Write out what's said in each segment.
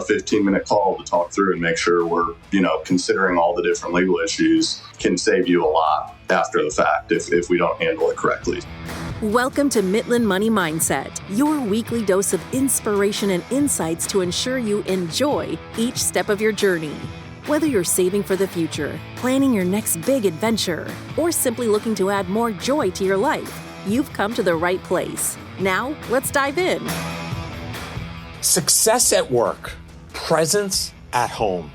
15-minute call to talk through and make sure we're, considering all the different legal issues can save you a lot after the fact if we don't handle it correctly. Welcome to Midland Money Mindset, your weekly dose of inspiration and insights to ensure you enjoy each step of your journey. Whether you're saving for the future, planning your next big adventure, or simply looking to add more joy to your life, you've come to the right place. Now, let's dive in. Success at work, presence at home.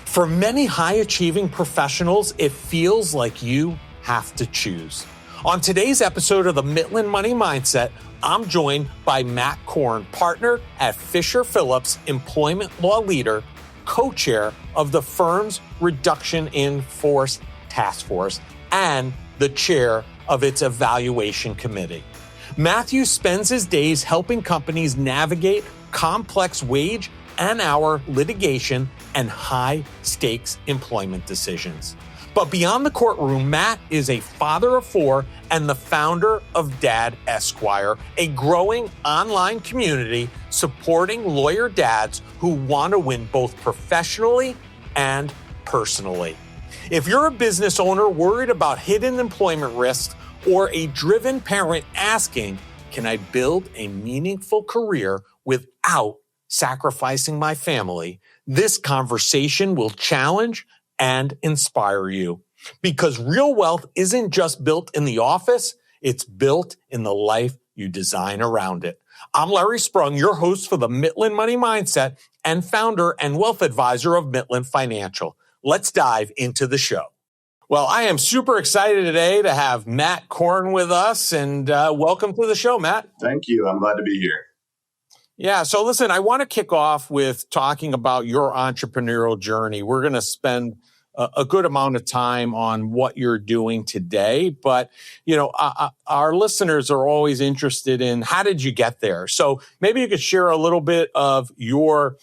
For many high-achieving professionals, it feels like you have to choose. On today's episode of the Midland Money Mindset, I'm joined by Matt Korn, partner at Fisher Phillips, employment law leader, co-chair of the firm's Reduction in Force Task Force, and the chair of its evaluation committee. Matthew spends his days helping companies navigate complex wage and hour litigation and high-stakes employment decisions. But beyond the courtroom, Matt is a father of four and the founder of Dad Esq, a growing online community supporting lawyer dads who want to win both professionally and personally. If you're a business owner worried about hidden employment risks or a driven parent asking, can I build a meaningful career without sacrificing my family? This conversation will challenge and inspire you, because real wealth isn't just built in the office, it's built in the life you design around it. I'm Larry Sprung, your host for the Midland Money Mindset and founder and wealth advisor of Midland Financial. Let's dive into the show. Well, I am super excited today to have Matt Korn with us, and welcome to the show, Matt. Thank you. I'm glad to be here. Yeah. So listen, I want to kick off with talking about your entrepreneurial journey. We're going to spend a good amount of time on what you're doing today, but our listeners are always interested in how did you get there? So maybe you could share a little bit of your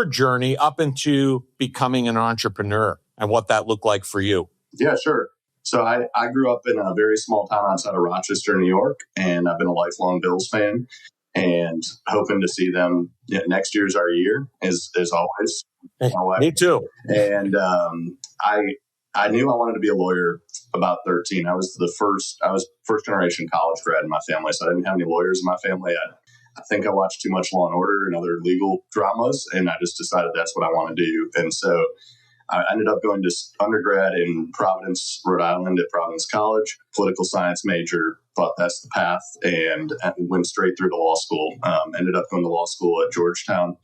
journey up into becoming an entrepreneur and what that looked like for you. Yeah, sure. So I grew up in a very small town outside of Rochester, New York, and I've been a lifelong Bills fan and hoping to see them. Next year's our year, as always. Me too. And I knew I wanted to be a lawyer about 13. I was first generation college grad in my family, so I didn't have any lawyers in my family. I think I watched too much Law and Order and other legal dramas, and I just decided that's what I want to do. And so I ended up going to undergrad in Providence, Rhode Island at Providence College, political science major, thought that's the path, and went straight through to law school. Ended up going to law school at Georgetown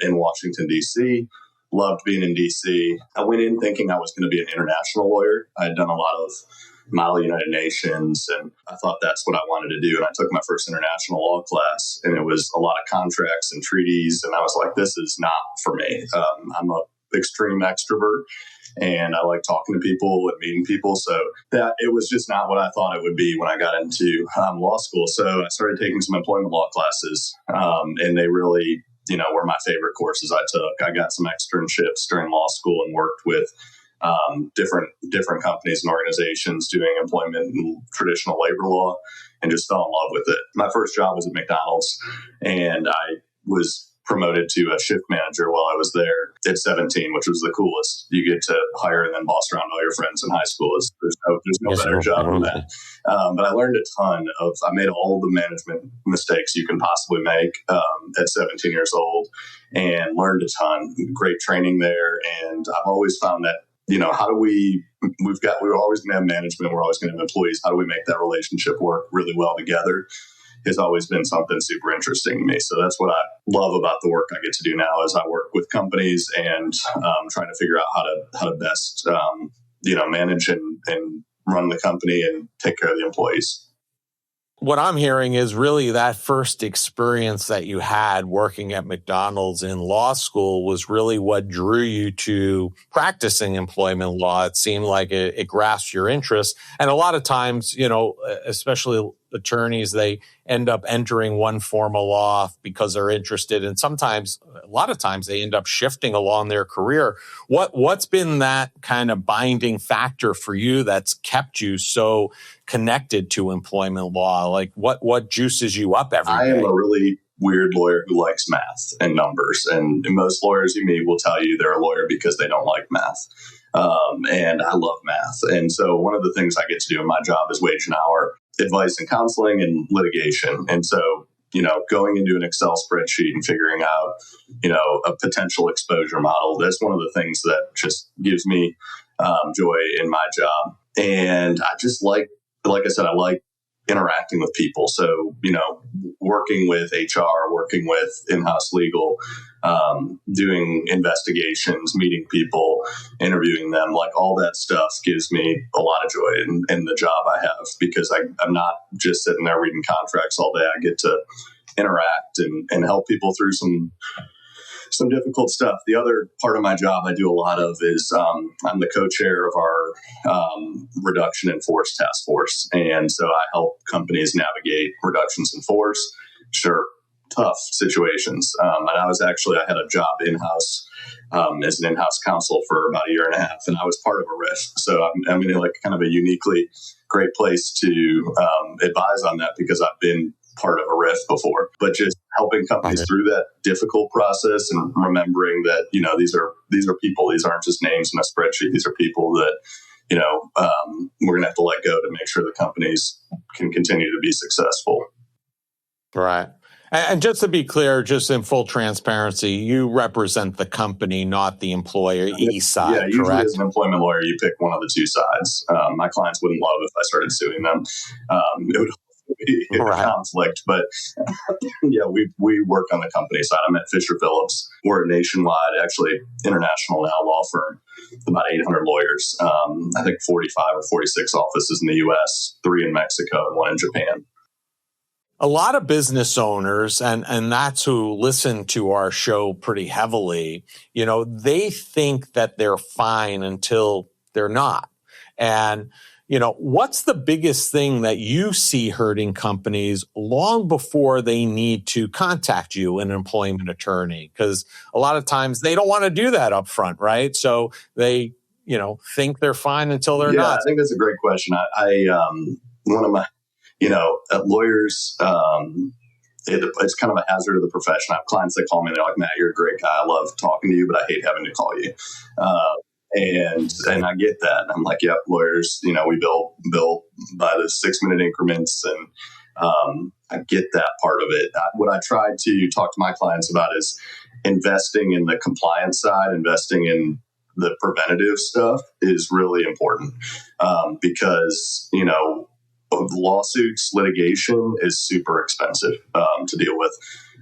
in Washington, D.C. Loved being in D.C. I went in thinking I was going to be an international lawyer. I had done a lot of Model United Nations, and I thought that's what I wanted to do. And I took my first international law class, and it was a lot of contracts and treaties, and I was like, this is not for me. I'm a extreme extrovert and I like talking to people and meeting people. So that it was just not what I thought it would be when I got into law school. So I started taking some employment law classes and they really, were my favorite courses I took. I got some externships during law school and worked with different companies and organizations doing employment and traditional labor law and just fell in love with it. My first job was at McDonald's and I was promoted to a shift manager while I was there at 17, which was the coolest. You get to hire and then boss around all your friends in high school. There's no better job than that. But I learned a ton I made all the management mistakes you can possibly make at 17 years old and learned a ton. Great training there. And I've always found that, we're always going to have management. We're always going to have employees. How do we make that relationship work really well together? Has always been something super interesting to me. So that's what I love about the work I get to do now is I work with companies and trying to figure out how to best, manage and run the company and take care of the employees. What I'm hearing is really that first experience that you had working at McDonald's in law school was really what drew you to practicing employment law. It seemed like it grasped your interest. And a lot of times, especially attorneys, they end up entering one form of law because they're interested. And sometimes, a lot of times, they end up shifting along their career. What's been that kind of binding factor for you that's kept you so connected to employment law? Like what juices you up every day? I am a really weird lawyer who likes math and numbers. And most lawyers you meet will tell you they're a lawyer because they don't like math. And I love math. And so one of the things I get to do in my job is wage and hour advice and counseling and litigation. And so, going into an Excel spreadsheet and figuring out, a potential exposure model, that's one of the things that just gives me joy in my job. And I just like I said, I like interacting with people. So, working with HR, working with in-house legal, doing investigations, meeting people, interviewing them, like all that stuff gives me a lot of joy in the job I have, because I'm not just sitting there reading contracts all day. I get to interact and help people through some difficult stuff. The other part of my job I do a lot of is I'm the co-chair of our reduction in force task force. And so I help companies navigate reductions in force. Sure, tough situations. And I had a job in-house as an in-house counsel for about a year and a half, and I was part of a RIF. So I'm in kind of a uniquely great place to advise on that, because I've been part of a RIF before, but just helping companies through that difficult process and remembering that, these are people. These aren't just names in a spreadsheet. These are people that, we're going to have to let go to make sure the companies can continue to be successful. Right. And just to be clear, just in full transparency, you represent the company, not the employee side, yeah, usually correct? As an employment lawyer, you pick one of the two sides. My clients wouldn't love if I started suing them. It would be a conflict, but yeah, we work on the company side. I'm at Fisher Phillips. We're a nationwide, actually international now law firm, about 800 lawyers. I think 45 or 46 offices in the U.S., 3 in Mexico, and 1 in Japan. A lot of business owners, and that's who listen to our show pretty heavily, they think that they're fine until they're not. And, what's the biggest thing that you see hurting companies long before they need to contact you, an employment attorney? Because a lot of times they don't want to do that up front, right? So they, think they're fine until they're not. I think that's a great question. I one of my lawyers, it's kind of a hazard of the profession. I have clients that call me and they're like, Matt, you're a great guy. I love talking to you, but I hate having to call you. And I get that. And I'm like, yep, lawyers, we bill by the 6-minute increments. And I get that part of it. What I try to talk to my clients about is investing in the compliance side, investing in the preventative stuff is really important, because, lawsuits, litigation is super expensive to deal with.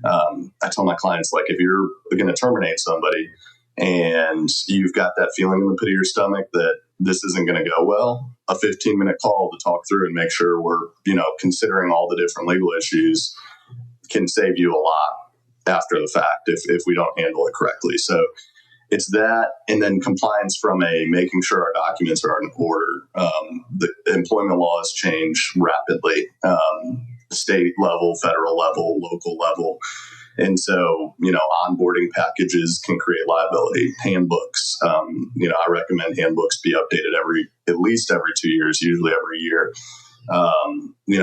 I tell my clients, like, if you're going to terminate somebody and you've got that feeling in the pit of your stomach that this isn't going to go well, a 15-minute call to talk through and make sure we're, considering all the different legal issues can save you a lot after the fact if we don't handle it correctly. So it's that, and then compliance from making sure our documents are in order. The employment laws change rapidly, state level, federal level, local level. And so, onboarding packages can create liability. Handbooks, I recommend handbooks be updated at least every 2 years, usually every year.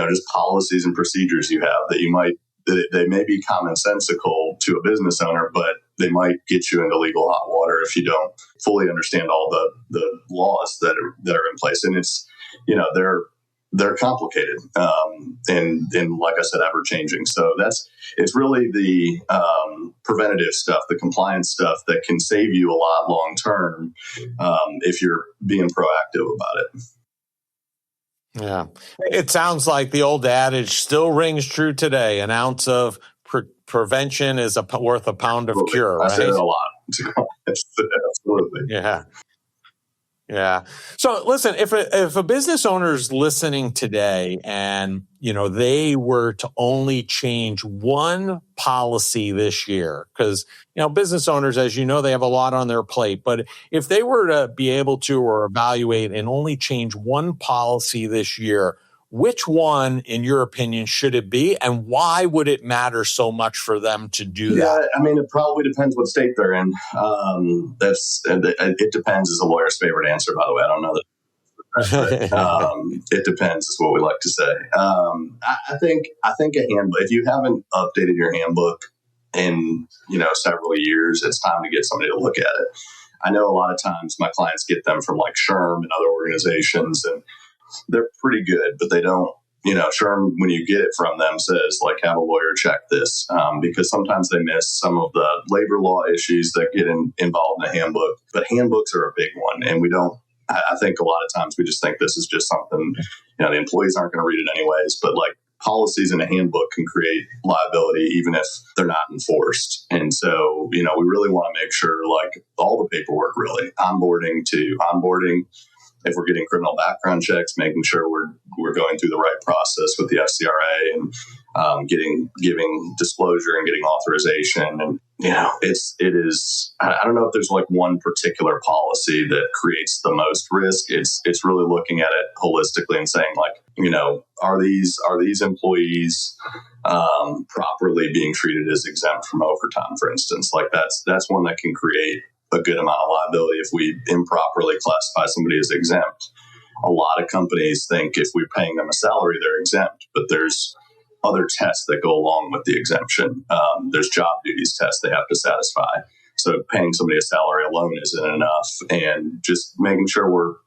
Just policies and procedures you have that they may be commonsensical to a business owner, but they might get you into legal hot water if you don't fully understand all the laws that are in place. And it's, they're complicated, and like I said, ever changing. So it's really the preventative stuff, the compliance stuff that can save you a lot long term if you're being proactive about it. Yeah. It sounds like the old adage still rings true today. An ounce of prevention is worth a pound of cure, right? I say it a lot. Absolutely. Yeah. Yeah. So listen, if a business owner's listening today and, they were to only change one policy this year, because, business owners, as you know, they have a lot on their plate. But if they were to be able to or evaluate and only change one policy this year, which one, in your opinion, should it be? And why would it matter so much for them to do that? I mean, it probably depends what state they're in. It depends is a lawyer's favorite answer, by the way. I don't know that but it depends is what we like to say. I think a handbook, if you haven't updated your handbook in, several years, it's time to get somebody to look at it. I know a lot of times my clients get them from like SHRM and other organizations, and they're pretty good, but they don't, SHRM, when you get it from them, says like, have a lawyer check this, because sometimes they miss some of the labor law issues that get involved in a handbook. But handbooks are a big one. And I think a lot of times we just think this is just something, the employees aren't going to read it anyways, but like policies in a handbook can create liability even if they're not enforced. And so, we really want to make sure like all the paperwork, really onboarding, if we're getting criminal background checks, making sure we're going through the right process with the FCRA and giving disclosure and getting authorization. And it is. I don't know if there's like one particular policy that creates the most risk. It's really looking at it holistically and saying like, are these employees properly being treated as exempt from overtime, for instance? Like that's one that can create a good amount of liability if we improperly classify somebody as exempt. A lot of companies think if we're paying them a salary, they're exempt, but there's other tests that go along with the exemption. There's job duties tests they have to satisfy. So paying somebody a salary alone isn't enough, and just making sure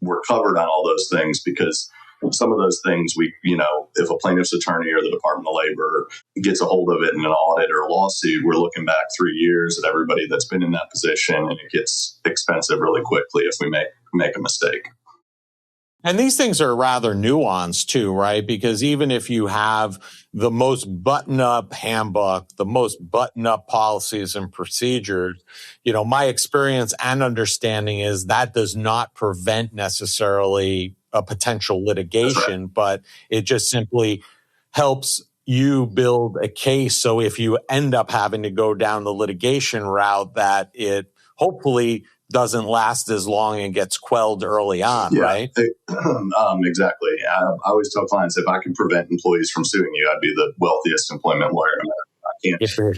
we're covered on all those things, because some of those things if a plaintiff's attorney or the Department of Labor gets a hold of it in an audit or a lawsuit, we're looking back 3 years at everybody that's been in that position, and it gets expensive really quickly if we make a mistake. And these things are rather nuanced too, right? Because even if you have the most button-up handbook, the most button-up policies and procedures, my experience and understanding is that does not prevent necessarily a potential litigation, but it just simply helps you build a case. So if you end up having to go down the litigation route, that it hopefully doesn't last as long and gets quelled early on, right? Exactly. I always tell clients, if I could prevent employees from suing you, I'd be the wealthiest employment lawyer in America.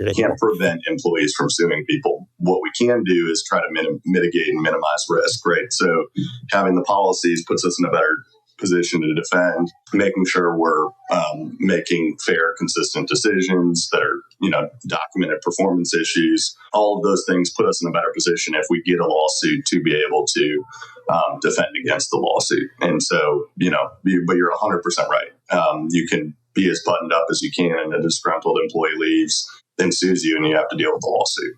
I can't prevent employees from suing people. What we can do is try to mitigate and minimize risk, right? So having the policies puts us in a better position to defend, making sure we're making fair, consistent decisions that are, documented performance issues. All of those things put us in a better position if we get a lawsuit to be able to defend against the lawsuit. And so, but you're 100% right. You can be as buttoned up as you can, and a disgruntled employee leaves and sues you, and you have to deal with the lawsuit.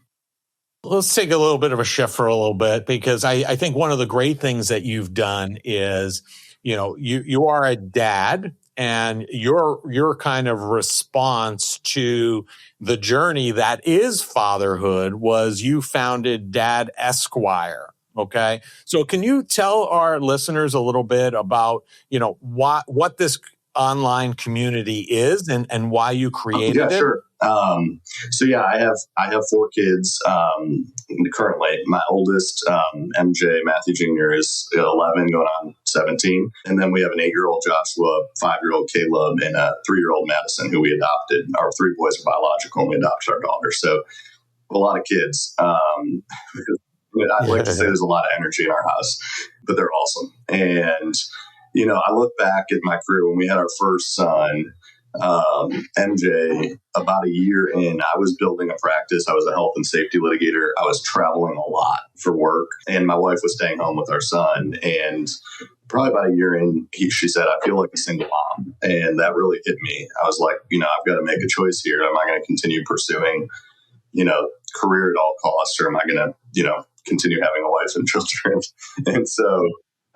Let's take a little bit of a shift for a little bit, because I think one of the great things that you've done is, you are a dad, and your kind of response to the journey that is fatherhood was you founded Dad Esq. Okay. So can you tell our listeners a little bit about, what this online community is and why you created it? Sure. I have 4 kids. Currently, my oldest, MJ Matthew Jr. is 11, going on 17. And then we have an 8-year-old Joshua, 5-year-old Caleb, and a 3-year-old Madison, who we adopted. Our 3 boys are biological, and we adopted our daughter. So a lot of kids. I'd like to say there's a lot of energy in our house, but they're awesome. And, I look back at my career when we had our first son, MJ, about a year in, I was building a practice. I was a health and safety litigator. I was traveling a lot for work, and my wife was staying home with our son. And probably about a year in, she said, I feel like a single mom. And that really hit me. I was like, I've got to make a choice here. Am I going to continue pursuing, career at all costs, or am I going to, continue having a wife and children? And so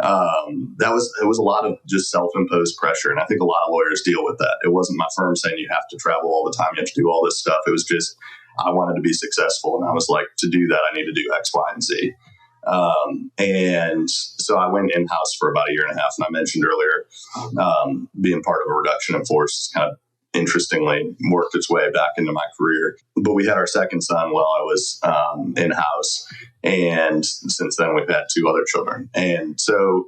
it was a lot of just self-imposed pressure. And I think a lot of lawyers deal with that. It wasn't my firm saying you have to travel all the time, you have to do all this stuff. It was just, I wanted to be successful. And I was like, to do that, I need to do X, Y, and Z. And so I went in-house for about a year and a half. And I mentioned earlier, being part of a reduction in force is kind of interestingly worked its way back into my career. But we had our second son while I was in-house. And since then, we've had 2 other children. And so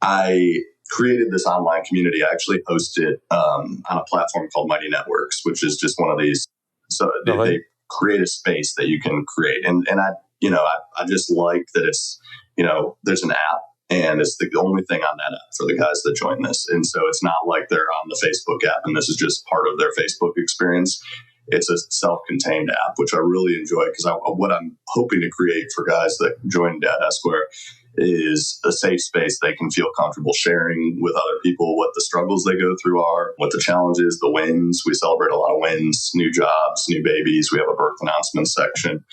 I created this online community. I actually hosted on a platform called Mighty Networks, which is just one of these. So they create a space that you can create. And I just like that it's, there's an app And it's the only thing on that app for the guys that join this. And so it's not like they're on the Facebook app and this is just part of their Facebook experience. It's a self-contained app, which I really enjoy because what I'm hoping to create for guys that join Dad Esq is a safe space they can feel comfortable sharing with other people what the struggles they go through are, what the challenges, the wins. We celebrate a lot of wins, new jobs, new babies. We have a birth announcement section.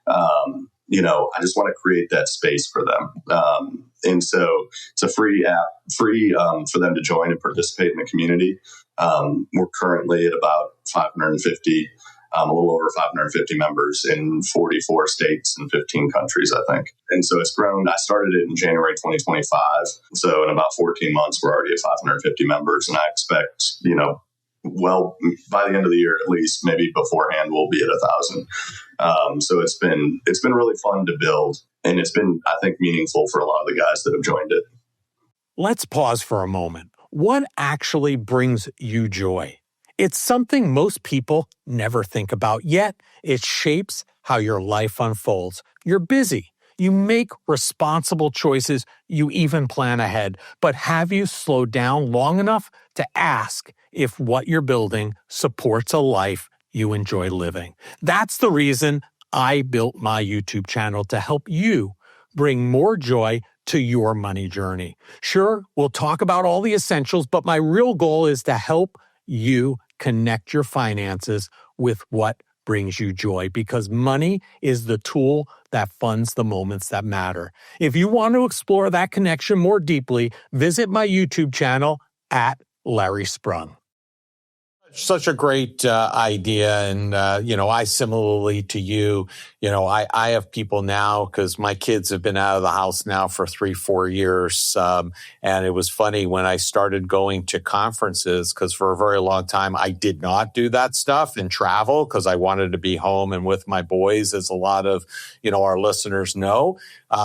I just want to create that space for them. And so it's a free app, for them to join and participate in the community. We're currently at about 550, a little over 550 members in 44 states and 15 countries, I think. And so it's grown. I started it in January 2025. So in about 14 months, we're already at 550 members. And I expect, by the end of the year, at least, maybe beforehand, we'll be at 1,000. So it's been really fun to build. And it's been, I think, meaningful for a lot of the guys that have joined it. Let's pause for a moment. What actually brings you joy? It's something most people never think about, yet it shapes how your life unfolds. You're busy. You make responsible choices. You even plan ahead. But have you slowed down long enough to ask if what you're building supports a life you enjoy living? That's the reason I built my YouTube channel, to help you bring more joy to your money journey. Sure, we'll talk about all the essentials, but my real goal is to help you connect your finances with what brings you joy, because money is the tool that funds the moments that matter. If you want to explore that connection more deeply, visit my YouTube channel at Larry Sprung. Such a great idea. And, I similarly to you, I have people now, because my kids have been out of the house now for 3-4 years. And it was funny when I started going to conferences, because for a very long time, I did not do that stuff and travel because I wanted to be home and with my boys, as a lot of, our listeners know.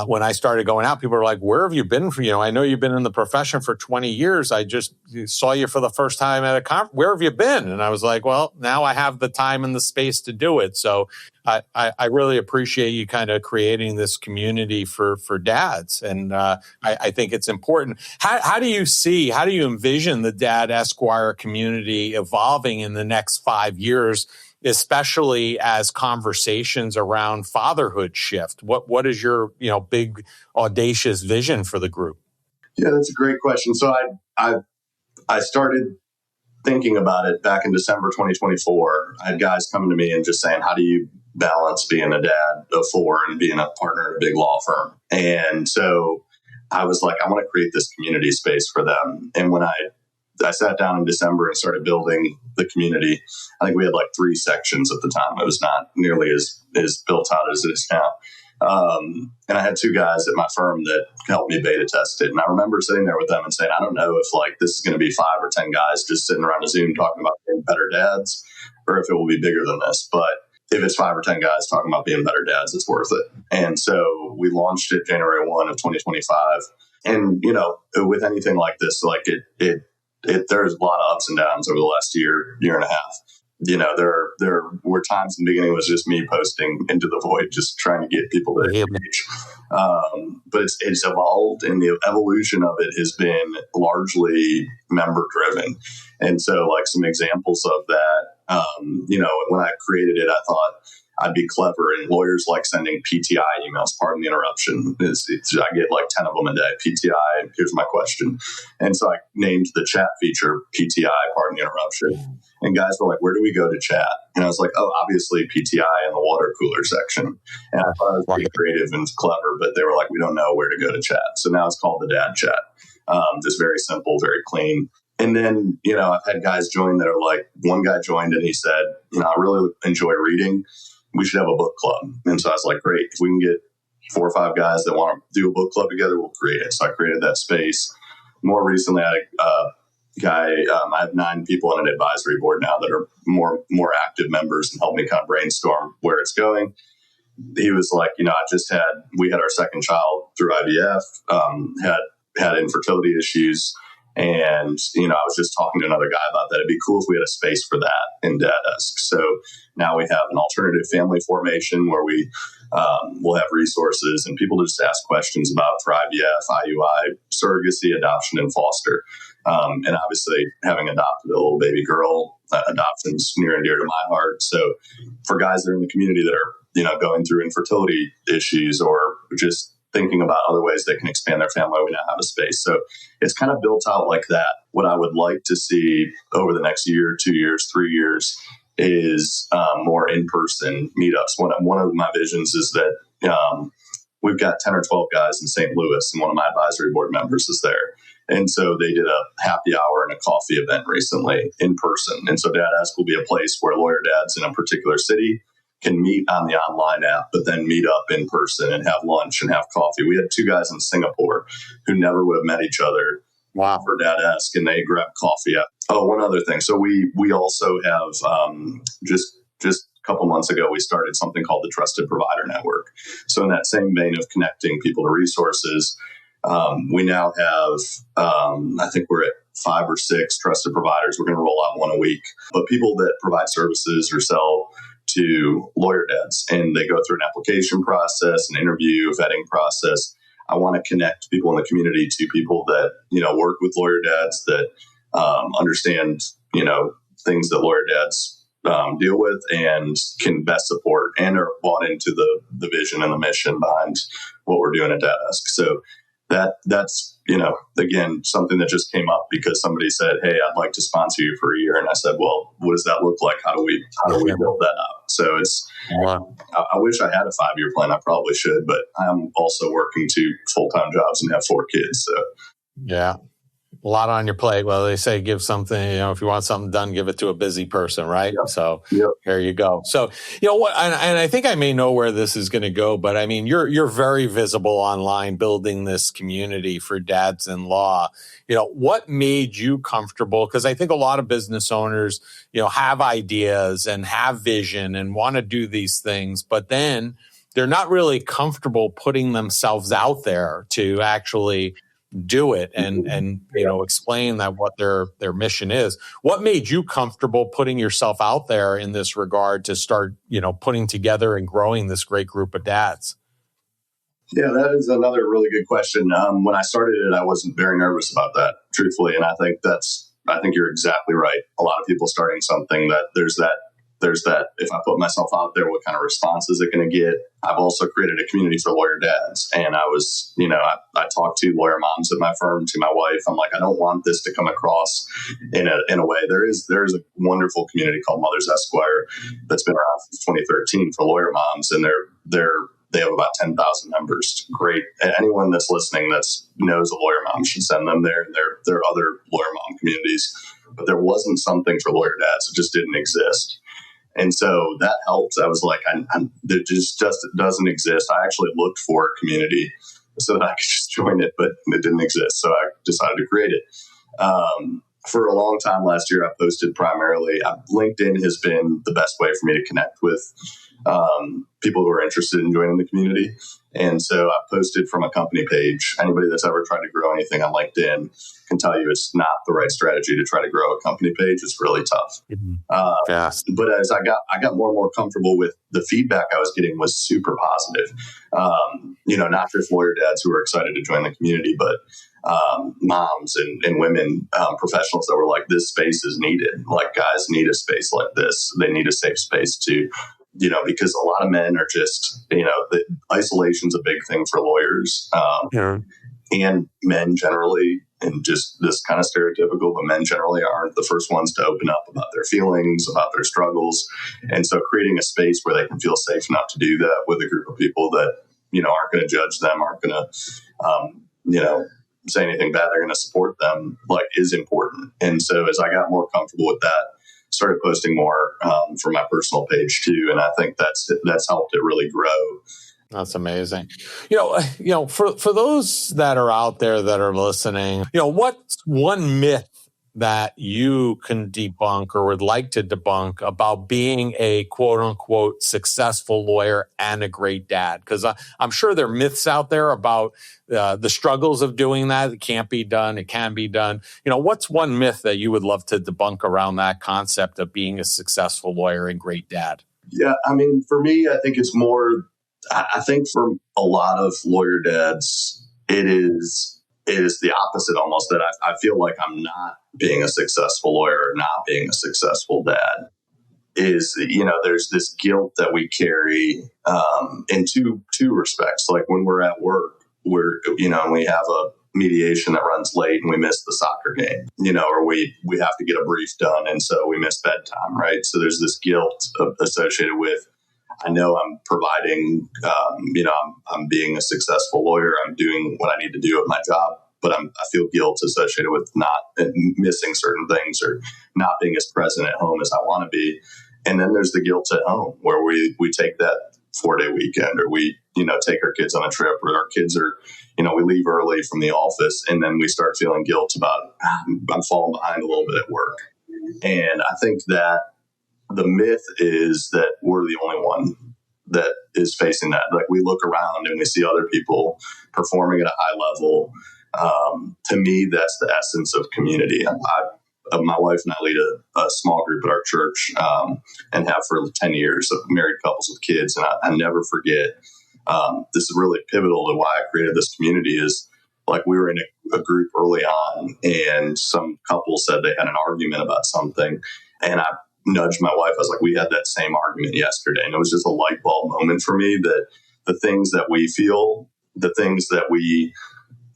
When I started going out, people were like, where have you been? I know you've been in the profession for 20 years. I just saw you for the first time at a conference. Where have you been? And I was like, well, now I have the time and the space to do it. So I really appreciate you kind of creating this community for dads. And I think it's important. How do you envision the Dad Esquire community evolving in the next 5 years, especially as conversations around fatherhood shift? What is your big audacious vision for the group? Yeah, that's a great question. So I started thinking about it back in December 2024. I had guys coming to me and just saying, how do you balance being a dad of 4 and being a partner at a big law firm? And so I was like, I want to create this community space for them. And when I sat down in December and started building the community, I think we had like 3 sections at the time. It was not nearly as built out as it is now. And I had 2 guys at my firm that helped me beta test it. And I remember sitting there with them and saying, I don't know if this is going to be 5 or 10 guys just sitting around a Zoom talking about being better dads, or if it will be bigger than this. But if it's 5 or 10 guys talking about being better dads, it's worth it. And so we launched it January 1 of 2025. And, with anything like this, there's a lot of ups and downs over the last year and a half. There were times in the beginning it was just me posting into the void, just trying to get people to engage. But it's evolved, and the evolution of it has been largely member driven. And so, some examples of that, when I created it, I thought I'd be clever, and lawyers like sending PTI emails. Pardon the interruption. I get 10 of them a day. PTI, here's my question. And so I named the chat feature PTI, pardon the interruption. And guys were like, where do we go to chat? And I was like, oh, obviously PTI in the water cooler section. And I thought it was pretty creative and clever, but they were like, we don't know where to go to chat. So now it's called the Dad Chat. Just very simple, very clean. And then, I've had guys join that are like, one guy joined and he said, I really enjoy reading. We should have a book club. And so I was like, great, if we can get 4 or 5 guys that want to do a book club together, we'll create it. So I created that space. More recently, I have 9 people on an advisory board now that are more active members and help me kind of brainstorm where it's going. He was like, we had our second child through IVF, had infertility issues. And, I was just talking to another guy about that. It'd be cool if we had a space for that in Dad Esq. So now we have an alternative family formation where we will have resources and people just ask questions about for IVF, IUI, surrogacy, adoption, and foster. And obviously, having adopted a little baby girl, adoption's near and dear to my heart. So for guys that are in the community that are, going through infertility issues or just thinking about other ways they can expand their family, we now have a space. So it's kind of built out like that. What I would like to see over the next year, 2 years, 3 years is more in-person meetups. One of my visions is that we've got 10 or 12 guys in St. Louis, and one of my advisory board members is there. And so they did a happy hour and a coffee event recently in person. And so Dad Esq will be a place where lawyer dads in a particular city can meet on the online app, but then meet up in person and have lunch and have coffee. We had 2 guys in Singapore who never would have met each other. Wow. For Dad Esq, and they grabbed coffee. Oh, one other thing. So we also have just a couple months ago, we started something called the Trusted Provider Network. So in that same vein of connecting people to resources, we now have, I think we're at 5 or 6 trusted providers. We're going to roll out one a week. But people that provide services or sell to lawyer dads, and they go through an application process, an interview, vetting process. I want to connect people in the community to people that, work with lawyer dads that understand, things that lawyer dads deal with and can best support and are bought into the vision and the mission behind what we're doing at Dad Esq. So that's, again, something that just came up because somebody said, hey, I'd like to sponsor you for a year. And I said, well, what does that look like? How do we build that up? So it's, I wish I had a 5-year plan. I probably should, but I'm also working 2 full-time jobs and have 4 kids. So yeah. A lot on your plate. Well, they say give something, if you want something done, give it to a busy person, right? Yep. So Here you go. So, what, and I think I may know where this is going to go, but I mean, you're very visible online building this community for dads-in-law. What made you comfortable? Because I think a lot of business owners, have ideas and have vision and want to do these things, but then they're not really comfortable putting themselves out there to actually do it and explain that what their mission is. What made you comfortable putting yourself out there in this regard to start, putting together and growing this great group of dads? Yeah, that is another really good question. When I started it, I wasn't very nervous about that, truthfully. And I think you're exactly right. A lot of people starting something that there's that, if I put myself out there, what kind of response is it going to get? I've also created a community for lawyer dads. And I was, I talked to lawyer moms at my firm, to my wife. I'm like, I don't want this to come across in a way. There's a wonderful community called Mothers Esquire that's been around since 2013 for lawyer moms. And they have about 10,000 members. Great. Anyone that's listening that knows a lawyer mom should send them there. There are other lawyer mom communities, but there wasn't something for lawyer dads. It just didn't exist. And so that helped. I was like, it just doesn't exist. I actually looked for a community so that I could just join it, but it didn't exist. So I decided to create it. For a long time last year, I posted primarily. LinkedIn has been the best way for me to connect with people who are interested in joining the community. And so I posted from a company page. Anybody that's ever tried to grow anything on LinkedIn can tell you it's not the right strategy to try to grow a company page. It's really tough. But as I got more and more comfortable with the feedback I was getting was super positive. Not just lawyer dads who were excited to join the community, but moms and women, professionals that were like, this space is needed. Like, guys need a space like this. They need a safe space to, because a lot of men are just, the isolation's a big thing for lawyers, and men generally, and just this kind of stereotypical, but men generally aren't the first ones to open up about their feelings, about their struggles. And so creating a space where they can feel safe enough to do that with a group of people that, aren't going to judge them, aren't going to, say anything bad, they're going to support them, is important. And so as I got more comfortable with that, started posting more for my personal page too. And I think that's helped it really grow. That's amazing. For those that are out there that are listening, what's one myth that you can debunk or would like to debunk about being a quote unquote successful lawyer and a great dad? Because I'm sure there are myths out there about the struggles of doing that. It can't be done. It can be done. What's one myth that you would love to debunk around that concept of being a successful lawyer and great dad? Yeah, I mean, for me, I think it's more, I think for a lot of lawyer dads, it is the opposite almost, that I feel like I'm not being a successful lawyer or not being a successful dad. There's this guilt that we carry in two respects. Like when we're at work, we have a mediation that runs late and we miss the soccer game, or we have to get a brief done. And so we miss bedtime, right? So there's this guilt associated with, I know I'm providing, I'm being a successful lawyer. I'm doing what I need to do at my job, but I feel guilt associated with not missing certain things or not being as present at home as I want to be. And then there's the guilt at home where we take that 4-day weekend, or we, take our kids on a trip, or our kids are, we leave early from the office, and then we start feeling guilt about, I'm falling behind a little bit at work. And I think that the myth is that we're the only one that is facing that. Like, we look around and we see other people performing at a high level. To me, that's the essence of community. My wife and I lead a small group at our church and have for 10 years of married couples with kids. And I never forget, this is really pivotal to why I created this community, is like we were in a group early on and some couple said they had an argument about something. And I nudged my wife. I was like, we had that same argument yesterday. And it was just a light bulb moment for me that the things that we feel, the things that we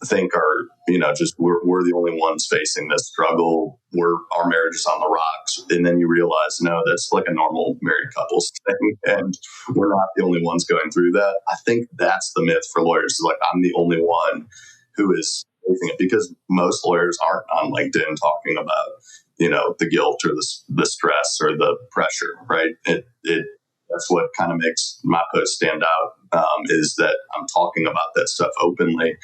think are, just we're the only ones facing this struggle. Our marriage is on the rocks. And then you realize, no, that's like a normal married couples thing. And we're not the only ones going through that. I think that's the myth for lawyers. Like, I'm the only one who is facing it, because most lawyers aren't on LinkedIn talking about, the guilt or the stress or the pressure, right? That's what kind of makes my post stand out, is that I'm talking about that stuff openly.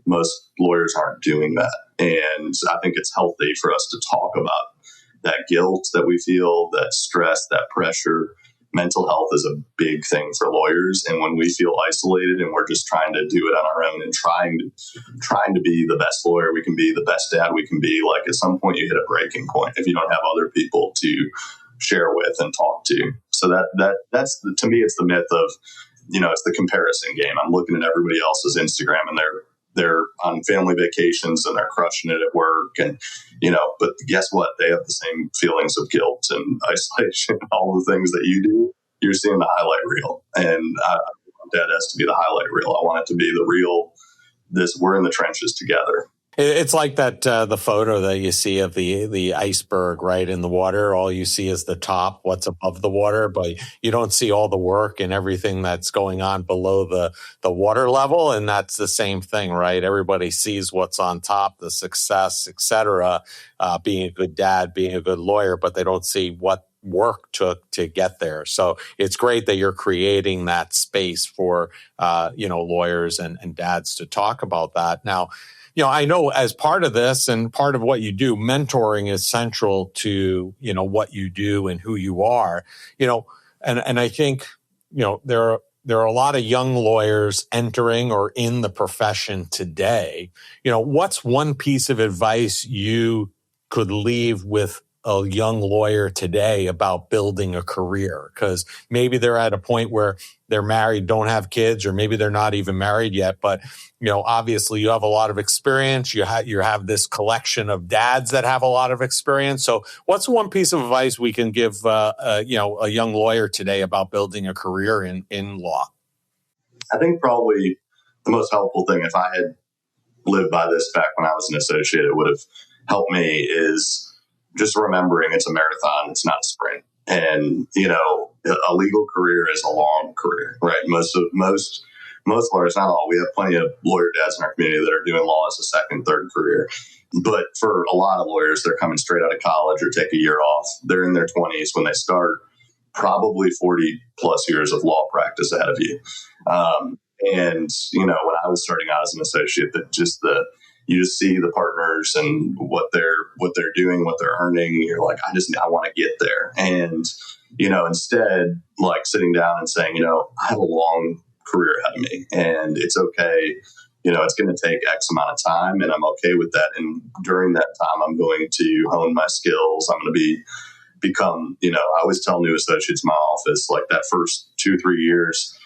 Most lawyers aren't doing that. And I think it's healthy for us to talk about that guilt that we feel, that stress, that pressure. Mental health is a big thing for lawyers. And when we feel isolated and we're just trying to do it on our own and trying to be the best lawyer we can be, the best dad we can be, like, at some point you hit a breaking point if you don't have other people to share with and talk to. So that's to me, it's the myth of, it's the comparison game. I'm looking at everybody else's Instagram and they're on family vacations and they're crushing it at work. And, but guess what? They have the same feelings of guilt and isolation and all the things that you do. You're seeing the highlight reel. And I want Dad Esq to be the highlight reel. I want it to be the real, we're in the trenches together. It's like that, the photo that you see of the iceberg, right, in the water. All you see is the top, what's above the water, but you don't see all the work and everything that's going on below the water level. And that's the same thing, right? Everybody sees what's on top, the success, et cetera, being a good dad, being a good lawyer, but they don't see what work took to get there. So it's great that you're creating that space for, lawyers and dads to talk about that. Now, I know as part of this and part of what you do, mentoring is central to, what you do and who you are, and I think, there are a lot of young lawyers entering or in the profession today. What's one piece of advice you could leave with a young lawyer today about building a career? Because maybe they're at a point where they're married, don't have kids, or maybe they're not even married yet. But, obviously you have a lot of experience. You have this collection of dads that have a lot of experience. So what's one piece of advice we can give, a young lawyer today about building a career in law? I think probably the most helpful thing, if I had lived by this back when I was an associate, it would have helped me, is just remembering it's a marathon, it's not a sprint. And, a legal career is a long career, right? Most lawyers, not all, we have plenty of lawyer dads in our community that are doing law as a second, third career. But for a lot of lawyers, they're coming straight out of college or take a year off. They're in their 20s when they start, probably 40 plus years of law practice ahead of you. And, when I was starting out as an associate, that just you just see the partners and what they're doing, what they're earning. You're like, I want to get there. And, instead, like sitting down and saying, I have a long career ahead of me and it's okay. It's going to take X amount of time and I'm okay with that. And during that time, I'm going to hone my skills. I'm going to become, I always tell new associates in my office, like that first 2-3 years,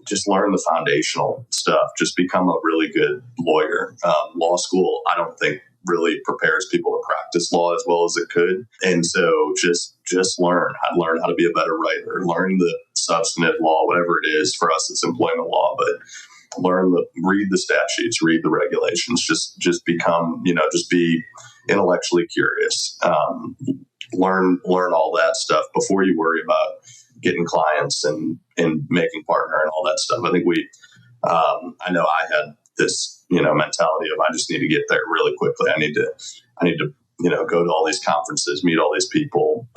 just learn the foundational stuff. Just become a really good lawyer. Law school, I don't think really prepares people to practice law as well as it could. And so just learn how to be a better writer, learn the substantive law, whatever it is. For us, it's employment law, but read the statutes, read the regulations, just become, just be intellectually curious. Learn all that stuff before you worry about getting clients and making partner and all that stuff. I think I know I had this, mentality of I just need to get there really quickly. I need to, go to all these conferences, meet all these people,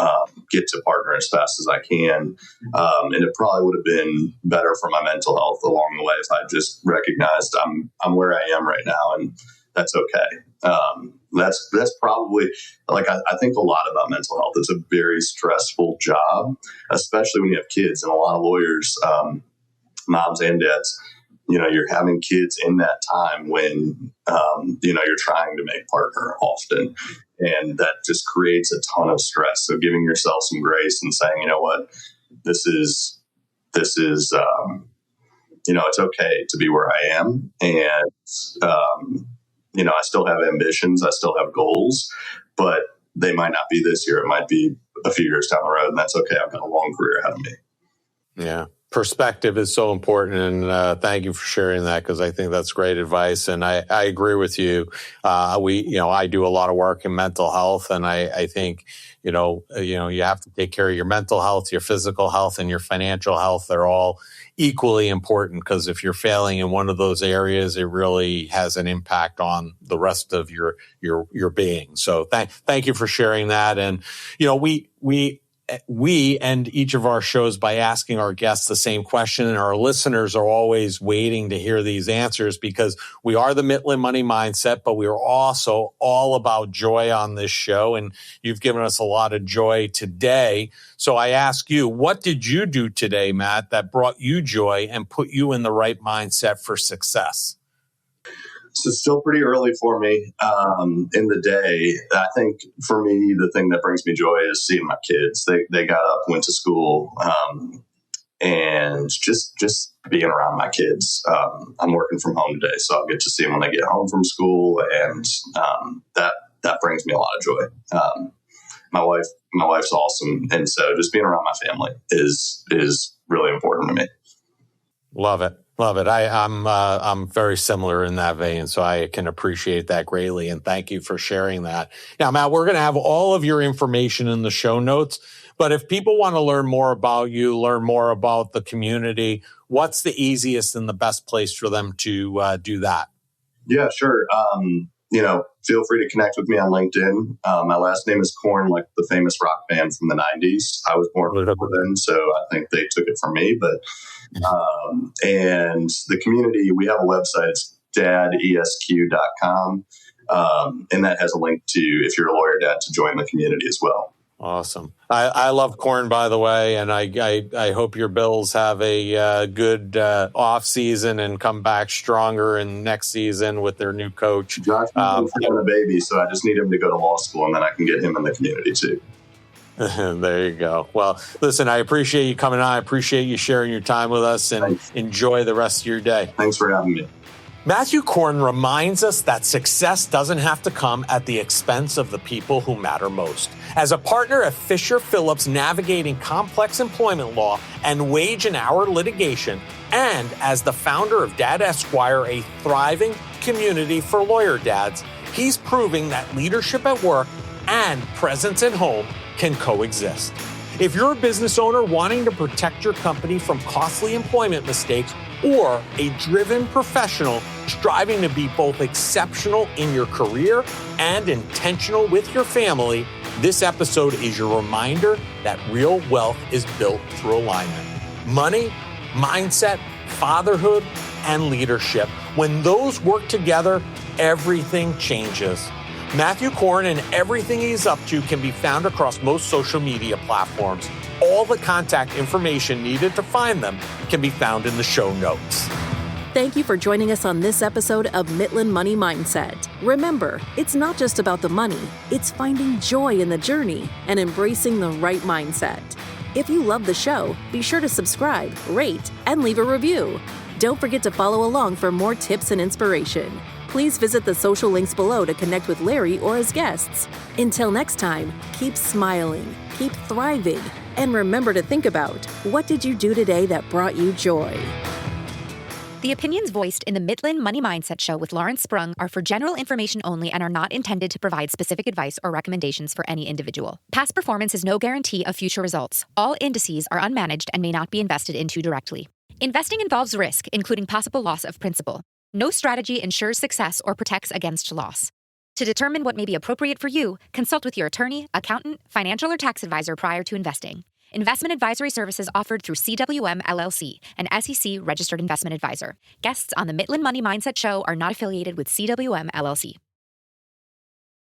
get to partner as fast as I can. And it probably would have been better for my mental health along the way if I just recognized I'm where I am right now and that's okay. That's probably like, I think a lot about mental health. It's a very stressful job, especially when you have kids, and a lot of lawyers, moms and dads, you're having kids in that time when, you're trying to make partner often, and that just creates a ton of stress. So giving yourself some grace and saying, you know what, this is, it's okay to be where I am. And, I still have ambitions. I still have goals, but they might not be this year. It might be a few years down the road, and that's okay. I've got a long career ahead of me. Yeah. Perspective is so important. And thank you for sharing that, because I think that's great advice. And I agree with you. I do a lot of work in mental health, and I think, you have to take care of your mental health, your physical health, and your financial health. They're all equally important, because if you're failing in one of those areas, it really has an impact on the rest of your being. So thank you for sharing that. And, we end each of our shows by asking our guests the same question, and our listeners are always waiting to hear these answers, because we are the Mitlin Money Mindset, but we are also all about joy on this show, and you've given us a lot of joy today. So I ask you, what did you do today, Matt, that brought you joy and put you in the right mindset for success? So it's still pretty early for me in the day. I think for me, the thing that brings me joy is seeing my kids. They got up, went to school, and just being around my kids. I'm working from home today, so I'll get to see them when they get home from school, and that brings me a lot of joy. My wife's awesome, and so just being around my family is really important to me. Love it. Love it. I'm very similar in that vein, so I can appreciate that greatly. And thank you for sharing that. Now, Matt, we're going to have all of your information in the show notes. But if people want to learn more about you, learn more about the community, what's the easiest and the best place for them to do that? Yeah, sure. Feel free to connect with me on LinkedIn. My last name is Korn, like the famous rock band from the 90s. I was born before then, so I think they took it from me. But and the community, we have a website. It's dadesq.com. And that has a link to, if you're a lawyer, Dad, to join the community as well. Awesome. I love Korn, by the way, and I hope your Bills have a good off season and come back stronger in next season with their new coach. Josh is a baby, so I just need him to go to law school, and then I can get him in the community too. There you go. Well, listen, I appreciate you coming on. I appreciate you sharing your time with us, and Thanks. Enjoy the rest of your day. Thanks for having me. Matthew Korn reminds us that success doesn't have to come at the expense of the people who matter most. As a partner at Fisher Phillips navigating complex employment law and wage and hour litigation, and as the founder of Dad Esq, a thriving community for lawyer dads, he's proving that leadership at work and presence at home can coexist. If you're a business owner wanting to protect your company from costly employment mistakes, or a driven professional striving to be both exceptional in your career and intentional with your family, this episode is your reminder that real wealth is built through alignment. Money, mindset, fatherhood, and leadership. When those work together, everything changes. Matthew Korn and everything he's up to can be found across most social media platforms. All the contact information needed to find them can be found in the show notes. Thank you for joining us on this episode of Midland Money Mindset. Remember, it's not just about the money, it's finding joy in the journey and embracing the right mindset. If you love the show, be sure to subscribe, rate, and leave a review. Don't forget to follow along for more tips and inspiration. Please visit the social links below to connect with Larry or his guests. Until next time, keep smiling, keep thriving, and remember to think about, what did you do today that brought you joy? The opinions voiced in the Midland Money Mindset Show with Lawrence Sprung are for general information only and are not intended to provide specific advice or recommendations for any individual. Past performance is no guarantee of future results. All indices are unmanaged and may not be invested into directly. Investing involves risk, including possible loss of principal. No strategy ensures success or protects against loss. To determine what may be appropriate for you, consult with your attorney, accountant, financial or tax advisor prior to investing. Investment advisory services offered through CWM LLC, an SEC registered investment advisor. Guests on the Midland Money Mindset Show are not affiliated with CWM LLC.